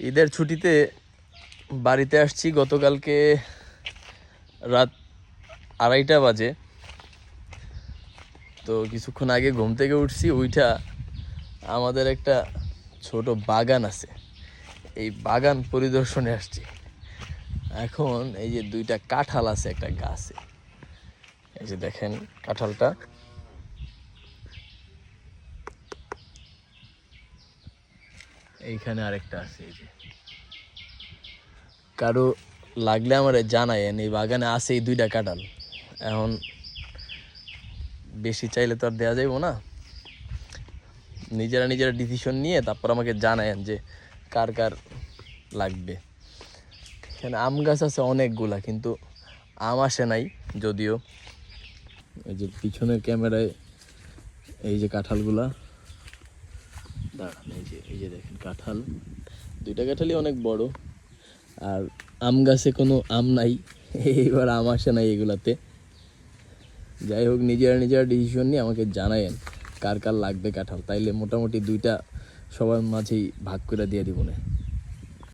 ঈদের ছুটিতে বাড়িতে আসছি গতকালকে রাত 2:30 বাজে। তো কিছুক্ষণ আগে ঘুম থেকে উঠছি, ওইটা আমাদের একটা ছোট বাগান আছে, এই বাগান পরিদর্শনে আসছি। এখন এই যে 2টা কাঁঠাল আছে একটা গাছে, এই যে দেখেন কাঁঠালটা, এইখানে আরেকটা আছে। এই যে কারো লাগলে আমার জানায়েন, এই বাগানে আছে এই 2টা কাঁঠাল। এখন বেশি চাইলে তো আর দেওয়া যাইব না, নিজেরা ডিসিশন নিয়ে তারপর আমাকে জানায়েন যে কার কার লাগবে। এখানে আম গাছ আছে অনেকগুলা, কিন্তু আম আসে নাই যদিও। এই যে পিছনের ক্যামেরায় এই যে কাঁঠালগুলা দাঁড়ান, এই যে দেখেন কাঁঠাল, 2টা কাঁঠালই অনেক বড়। আর আম গাছে কোনো আম নাই, এইবার আম আসে নাই এগুলাতে। যাই হোক, নিজেরা ডিসিশন নিয়ে আমাকে জানায়েন কার কার লাগবে কাঁঠাল, তাইলে মোটামুটি 2টা সবার মাঝেই ভাগ করে দিয়ে দিব না।